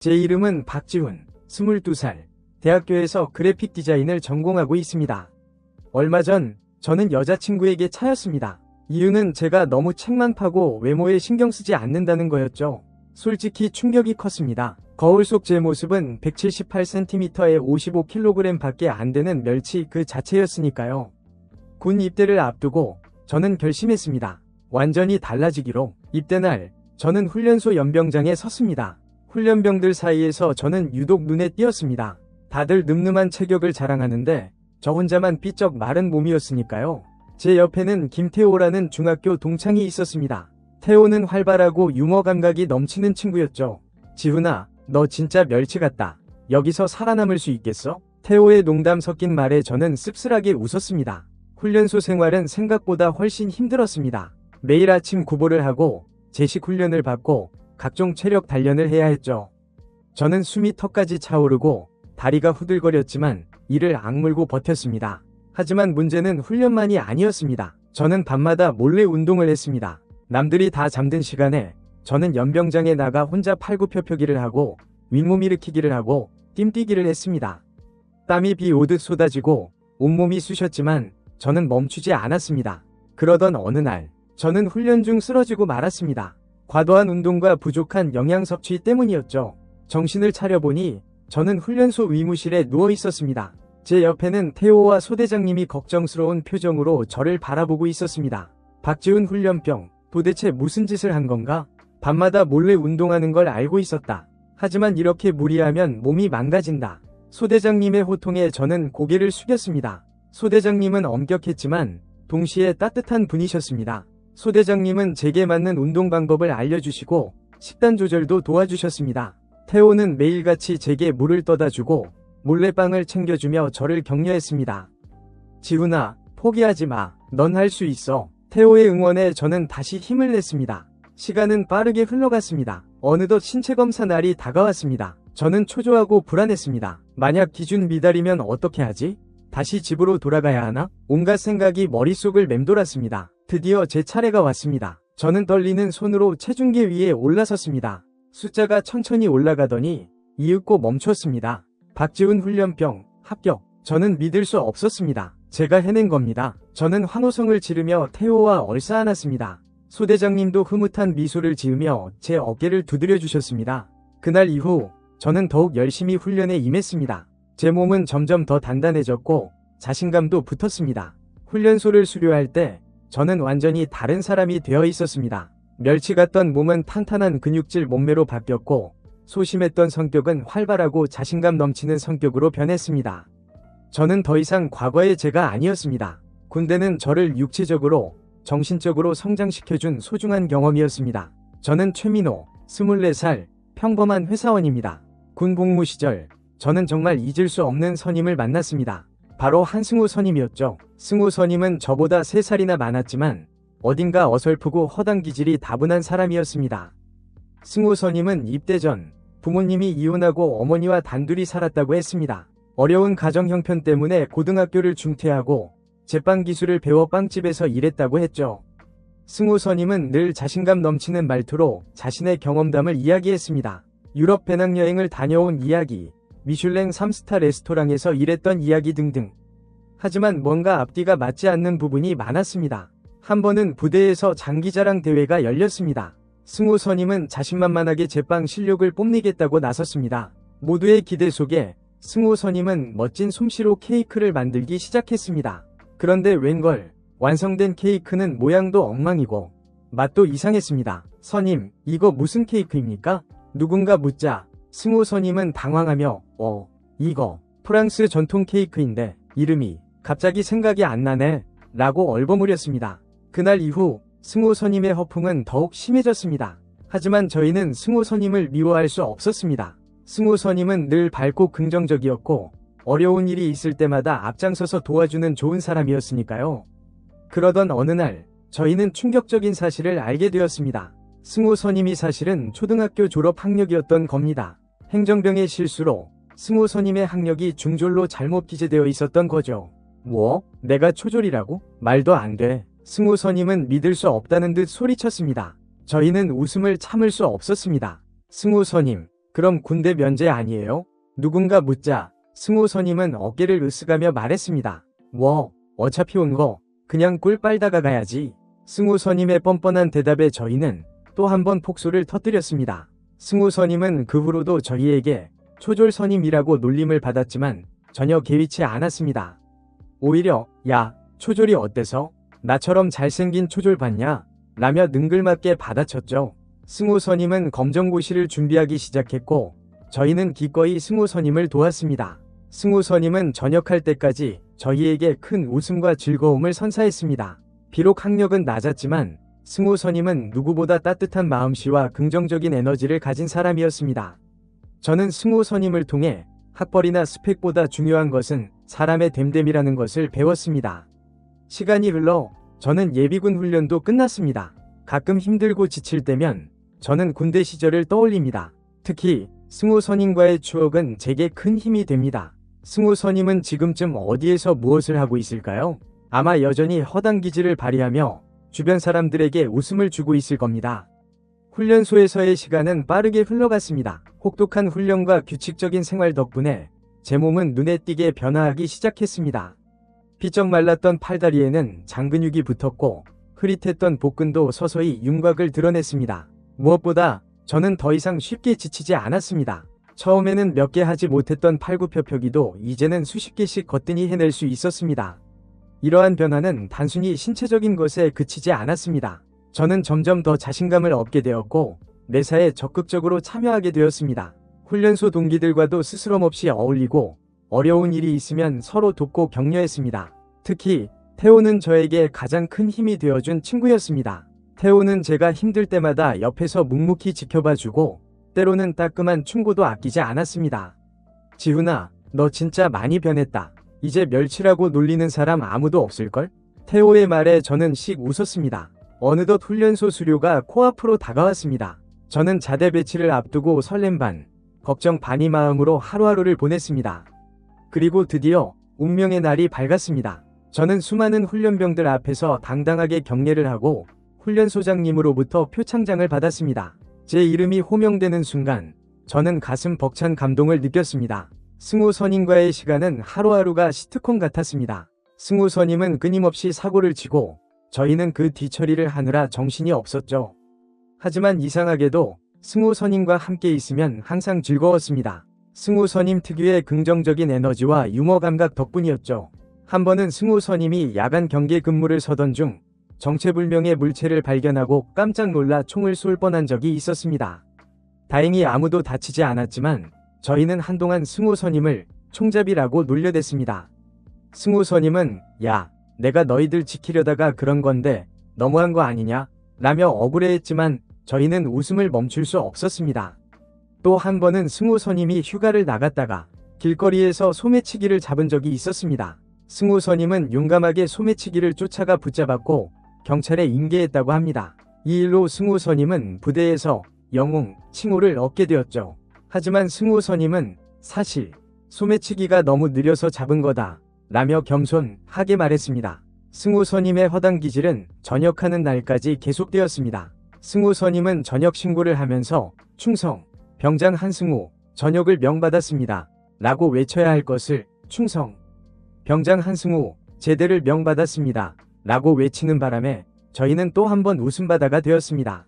제 이름은 박지훈, 22살. 대학교에서 그래픽 디자인을 전공하고 있습니다. 얼마 전 저는 여자친구에게 차였습니다. 이유는 제가 너무 책만 파고 외모에 신경 쓰지 않는다는 거였죠. 솔직히 충격이 컸습니다. 거울 속 제 모습은 178cm에 55kg 밖에 안 되는 멸치 그 자체였으니까요. 군 입대를 앞두고 저는 결심했습니다. 완전히 달라지기로. 입대 날 저는 훈련소 연병장에 섰습니다. 훈련병들 사이에서 저는 유독 눈에 띄었습니다. 다들 늠름한 체격을 자랑하는데 저 혼자만 삐쩍 마른 몸이었으니까요. 제 옆에는 김태호라는 중학교 동창이 있었습니다. 태호는 활발하고 유머 감각이 넘치는 친구였죠. 지훈아, 너 진짜 멸치 같다. 여기서 살아남을 수 있겠어? 태호의 농담 섞인 말에 저는 씁쓸하게 웃었습니다. 훈련소 생활은 생각보다 훨씬 힘들었습니다. 매일 아침 구보를 하고 제식 훈련을 받고 각종 체력 단련을 해야 했죠. 저는 숨이 턱까지 차오르고 다리가 후들거렸지만 이를 악물고 버텼습니다. 하지만 문제는 훈련만이 아니었습니다. 저는 밤마다 몰래 운동을 했습니다. 남들이 다 잠든 시간에 저는 연병장에 나가 혼자 팔굽혀펴기를 하고 윗몸 일으키기를 하고 뜀뛰기를 했습니다. 땀이 비 오듯 쏟아지고 온몸이 쑤셨지만 저는 멈추지 않았습니다. 그러던 어느 날 저는 훈련 중 쓰러지고 말았습니다. 과도한 운동과 부족한 영양 섭취 때문이었죠. 정신을 차려보니 저는 훈련소 의무실에 누워 있었습니다. 제 옆에는 태호와 소대장님이 걱정스러운 표정으로 저를 바라보고 있었습니다. 박지훈 훈련병, 도대체 무슨 짓을 한 건가? 밤마다 몰래 운동하는 걸 알고 있었다. 하지만 이렇게 무리하면 몸이 망가진다. 소대장님의 호통에 저는 고개를 숙였습니다. 소대장님은 엄격했지만 동시에 따뜻한 분이셨습니다. 소대장님은 제게 맞는 운동 방법을 알려주시고 식단 조절도 도와주셨습니다. 태호는 매일같이 제게 물을 떠다주고 몰래 빵을 챙겨주며 저를 격려했습니다. 지훈아, 포기하지 마. 넌 할 수 있어. 태호의 응원에 저는 다시 힘을 냈습니다. 시간은 빠르게 흘러갔습니다. 어느덧 신체검사 날이 다가왔습니다. 저는 초조하고 불안했습니다. 만약 기준 미달이면 어떻게 하지? 다시 집으로 돌아가야 하나? 온갖 생각이 머릿속을 맴돌았습니다. 드디어 제 차례가 왔습니다. 저는 떨리는 손으로 체중계 위에 올라섰습니다. 숫자가 천천히 올라가더니 이윽고 멈췄습니다. 박지훈 훈련병, 합격. 저는 믿을 수 없었습니다. 제가 해낸 겁니다. 저는 환호성을 지르며 태호와 얼싸안았습니다. 소대장님도 흐뭇한 미소를 지으며 제 어깨를 두드려 주셨습니다. 그날 이후 저는 더욱 열심히 훈련에 임했습니다. 제 몸은 점점 더 단단해졌고 자신감도 붙었습니다. 훈련소를 수료할 때 저는 완전히 다른 사람이 되어 있었습니다. 멸치 같던 몸은 탄탄한 근육질 몸매로 바뀌었고 소심했던 성격은 활발하고 자신감 넘치는 성격으로 변했습니다. 저는 더 이상 과거의 제가 아니었습니다. 군대는 저를 육체적으로, 정신적으로 성장시켜준 소중한 경험이었습니다. 저는 최민호, 24살, 평범한 회사원입니다. 군 복무 시절 저는 정말 잊을 수 없는 선임을 만났습니다. 바로 한승우 선임이었죠. 승우 선임은 저보다 3살이나 많았지만 어딘가 어설프고 허당 기질이 다분한 사람이었습니다. 승우 선임은 입대 전 부모님이 이혼하고 어머니와 단둘이 살았다고 했습니다. 어려운 가정 형편 때문에 고등학교를 중퇴하고 제빵 기술을 배워 빵집에서 일했다고 했죠. 승우 선임은 늘 자신감 넘치는 말투로 자신의 경험담을 이야기했습니다. 유럽 배낭여행을 다녀온 이야기, 미슐랭 3스타 레스토랑에서 일했던 이야기 등등. 하지만 뭔가 앞뒤가 맞지 않는 부분이 많았습니다. 한 번은 부대에서 장기자랑 대회가 열렸습니다. 승우 선임은 자신만만하게 제빵 실력을 뽐내겠다고 나섰습니다. 모두의 기대 속에 승우 선임은 멋진 솜씨로 케이크를 만들기 시작했습니다. 그런데 웬걸, 완성된 케이크는 모양도 엉망이고 맛도 이상했습니다. 선임, 이거 무슨 케이크입니까? 누군가 묻자 승우 선임은 당황하며 이거 프랑스 전통 케이크인데 이름이 갑자기 생각이 안 나네 라고 얼버무렸습니다. 그날 이후 승우 선임의 허풍은 더욱 심해졌습니다. 하지만 저희는 승우 선임을 미워할 수 없었습니다. 승우 선임은 늘 밝고 긍정적이었고 어려운 일이 있을 때마다 앞장서서 도와주는 좋은 사람이었으니까요. 그러던 어느 날 저희는 충격적인 사실을 알게 되었습니다. 승우 선임이 사실은 초등학교 졸업 학력이었던 겁니다. 행정병의 실수로 승우 선임의 학력이 중졸로 잘못 기재되어 있었던 거죠. 뭐? 내가 초졸이라고? 말도 안 돼. 승우 선임은 믿을 수 없다는 듯 소리쳤습니다. 저희는 웃음을 참을 수 없었습니다. 승우 선임, 그럼 군대 면제 아니에요? 누군가 묻자 승우 선임은 어깨를 으쓱하며 말했습니다. 어차피 온 거 그냥 꿀 빨다가 가야지. 승우 선임의 뻔뻔한 대답에 저희는 또 한 번 폭소를 터뜨렸습니다. 승우 선임은 그 후로도 저희에게 초졸 선임이라고 놀림을 받았지만 전혀 개의치 않았습니다. 오히려 야, 초졸이 어때서? 나처럼 잘생긴 초졸 봤냐? 라며 능글맞게 받아쳤죠. 승우 선임은 검정고시를 준비하기 시작했고 저희는 기꺼이 승우 선임을 도왔습니다. 승우 선임은 전역할 때까지 저희에게 큰 웃음과 즐거움을 선사했습니다. 비록 학력은 낮았지만 승우 선임은 누구보다 따뜻한 마음씨와 긍정적인 에너지를 가진 사람이었습니다. 저는 승우 선임을 통해 학벌이나 스펙보다 중요한 것은 사람의 됨됨이라는 것을 배웠습니다. 시간이 흘러 저는 예비군 훈련도 끝났습니다. 가끔 힘들고 지칠 때면 저는 군대 시절을 떠올립니다. 특히 승우 선임과의 추억은 제게 큰 힘이 됩니다. 승우 선임은 지금쯤 어디에서 무엇을 하고 있을까요? 아마 여전히 허당 기질을 발휘하며 주변 사람들에게 웃음을 주고 있을 겁니다. 훈련소에서의 시간은 빠르게 흘러갔습니다. 혹독한 훈련과 규칙적인 생활 덕분에 제 몸은 눈에 띄게 변화하기 시작했습니다. 비쩍 말랐던 팔다리에는 장근육이 붙었고 흐릿했던 복근도 서서히 윤곽을 드러냈습니다. 무엇보다 저는 더 이상 쉽게 지치지 않았습니다. 처음에는 몇 개 하지 못했던 팔굽혀펴기도 이제는 수십 개씩 거뜬히 해낼 수 있었습니다. 이러한 변화는 단순히 신체적인 것에 그치지 않았습니다. 저는 점점 더 자신감을 얻게 되었고 매사에 적극적으로 참여하게 되었습니다. 훈련소 동기들과도 스스럼 없이 어울리고 어려운 일이 있으면 서로 돕고 격려했습니다. 특히 태호는 저에게 가장 큰 힘이 되어준 친구였습니다. 태호는 제가 힘들 때마다 옆에서 묵묵히 지켜봐주고 때로는 따끔한 충고도 아끼지 않았습니다. 지훈아, 너 진짜 많이 변했다. 이제 멸치라고 놀리는 사람 아무도 없을걸? 태호의 말에 저는 씩 웃었습니다. 어느덧 훈련소 수료가 코앞으로 다가왔습니다. 저는 자대 배치를 앞두고 설렘 반, 걱정 반이 마음으로 하루하루를 보냈습니다. 그리고 드디어 운명의 날이 밝았습니다. 저는 수많은 훈련병들 앞에서 당당하게 경례를 하고 훈련소장님으로부터 표창장을 받았습니다. 제 이름이 호명되는 순간 저는 가슴 벅찬 감동을 느꼈습니다. 승우 선임과의 시간은 하루하루가 시트콤 같았습니다. 승우 선임은 끊임없이 사고를 치고 저희는 그 뒤처리를 하느라 정신이 없었죠. 하지만 이상하게도 승우 선임과 함께 있으면 항상 즐거웠습니다. 승우 선임 특유의 긍정적인 에너지와 유머 감각 덕분이었죠. 한 번은 승우 선임이 야간 경계 근무를 서던 중 정체불명의 물체를 발견하고 깜짝 놀라 총을 쏠 뻔한 적이 있었습니다. 다행히 아무도 다치지 않았지만 저희는 한동안 승우 선임을 총잡이라고 놀려댔습니다. 승우 선임은 야, 내가 너희들 지키려다가 그런 건데 너무한 거 아니냐? 라며 억울해했지만 저희는 웃음을 멈출 수 없었습니다. 또 한 번은 승우 선임이 휴가를 나갔다가 길거리에서 소매치기를 잡은 적이 있었습니다. 승우 선임은 용감하게 소매치기를 쫓아가 붙잡았고 경찰에 인계했다고 합니다. 이 일로 승우 선임은 부대에서 영웅, 칭호를 얻게 되었죠. 하지만 승우 선임은 사실 소매치기가 너무 느려서 잡은 거다 라며 겸손하게 말했습니다. 승우 선임의 허당 기질은 전역하는 날까지 계속되었습니다. 승우 선임은 전역 신고를 하면서 충성, 병장 한승우, 전역을 명받았습니다 라고 외쳐야 할 것을 충성, 병장 한승우, 제대를 명받았습니다 라고 외치는 바람에 저희는 또 한 번 웃음바다가 되었습니다.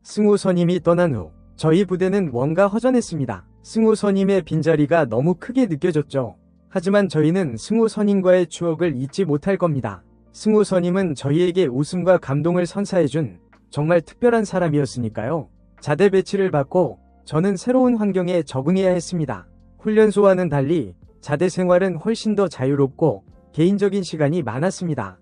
승우 선임이 떠난 후 저희 부대는 뭔가 허전했습니다. 승우 선임의 빈자리가 너무 크게 느껴졌죠. 하지만 저희는 승우 선임과의 추억을 잊지 못할 겁니다. 승우 선임은 저희에게 웃음과 감동을 선사해준 정말 특별한 사람이었으니까요. 자대 배치를 받고 저는 새로운 환경에 적응해야 했습니다. 훈련소와는 달리 자대 생활은 훨씬 더 자유롭고 개인적인 시간이 많았습니다.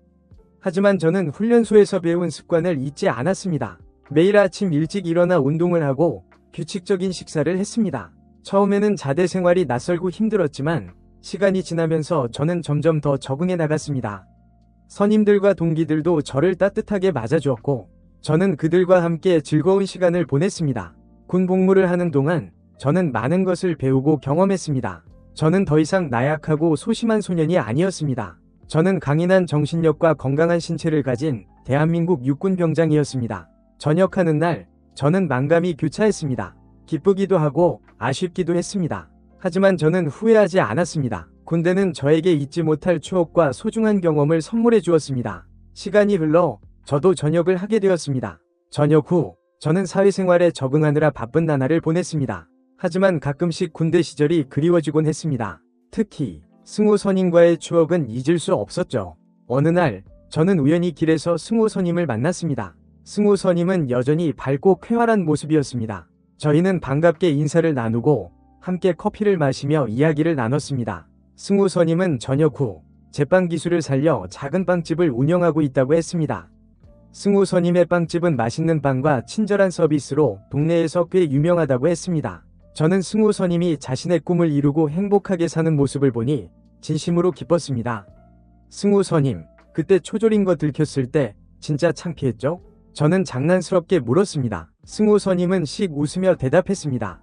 하지만 저는 훈련소에서 배운 습관을 잊지 않았습니다. 매일 아침 일찍 일어나 운동을 하고 규칙적인 식사를 했습니다. 처음에는 자대 생활이 낯설고 힘들었지만 시간이 지나면서 저는 점점 더 적응해 나갔습니다. 선임들과 동기들도 저를 따뜻하게 맞아주었고 저는 그들과 함께 즐거운 시간을 보냈습니다. 군 복무를 하는 동안 저는 많은 것을 배우고 경험했습니다. 저는 더 이상 나약하고 소심한 소년이 아니었습니다. 저는 강인한 정신력과 건강한 신체를 가진 대한민국 육군 병장이었습니다. 전역하는 날 저는 만감이 교차했습니다. 기쁘기도 하고 아쉽기도 했습니다. 하지만 저는 후회하지 않았습니다. 군대는 저에게 잊지 못할 추억과 소중한 경험을 선물해 주었습니다. 시간이 흘러 저도 전역을 하게 되었습니다. 전역 후 저는 사회생활에 적응하느라 바쁜 나날을 보냈습니다. 하지만 가끔씩 군대 시절이 그리워지곤 했습니다. 특히 승호 선임과의 추억은 잊을 수 없었죠. 어느 날 저는 우연히 길에서 승호 선임을 만났습니다. 승호 선임은 여전히 밝고 쾌활한 모습이었습니다. 저희는 반갑게 인사를 나누고 함께 커피를 마시며 이야기를 나눴습니다. 승호 선임은 전역 후 제빵 기술을 살려 작은 빵집을 운영하고 있다고 했습니다. 승호 선임의 빵집은 맛있는 빵과 친절한 서비스로 동네에서 꽤 유명하다고 했습니다. 저는 승호 선임이 자신의 꿈을 이루고 행복하게 사는 모습을 보니 진심으로 기뻤습니다. 승호 선임, 그때 초졸인 거 들켰을 때 진짜 창피했죠? 저는 장난스럽게 물었습니다. 승호 선임은 씩 웃으며 대답했습니다.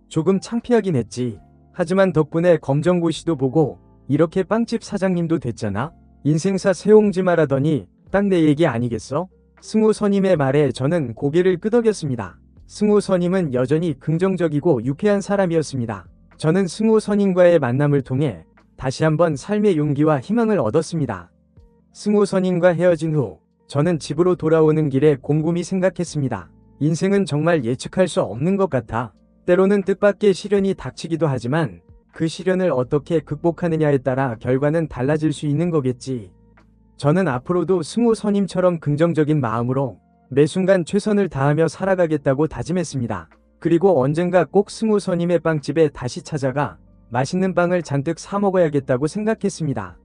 조금 창피하긴 했지. 하지만 덕분에 검정고시도 보고 이렇게 빵집 사장님도 됐잖아. 인생사 새옹지 마라더니 딱 내 얘기 아니겠어? 승호 선임의 말에 저는 고개를 끄덕였습니다. 승호 선임은 여전히 긍정적이고 유쾌한 사람이었습니다. 저는 승호 선임과의 만남을 통해 다시 한번 삶의 용기와 희망을 얻었습니다. 승호 선임과 헤어진 후 저는 집으로 돌아오는 길에 곰곰이 생각했습니다. 인생은 정말 예측할 수 없는 것 같아. 때로는 뜻밖의 시련이 닥치기도 하지만 그 시련을 어떻게 극복하느냐에 따라 결과는 달라질 수 있는 거겠지. 저는 앞으로도 승호 선임처럼 긍정적인 마음으로 매 순간 최선을 다하며 살아가겠다고 다짐했습니다. 그리고 언젠가 꼭 승호 선임의 빵집에 다시 찾아가 맛있는 빵을 잔뜩 사 먹어야겠다고 생각했습니다.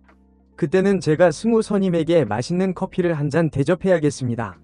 그때는 제가 승호 선임에게 맛있는 커피를 한 잔 대접해야겠습니다.